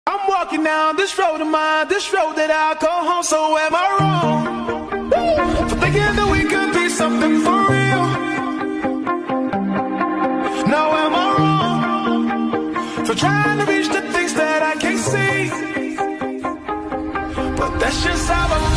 I'm walking down this road of mine, this road that I call home. So am I wrong for thinking that we could be something for real? Now am I wrong for trying to reach the things that I can't see? But that's just how I feel.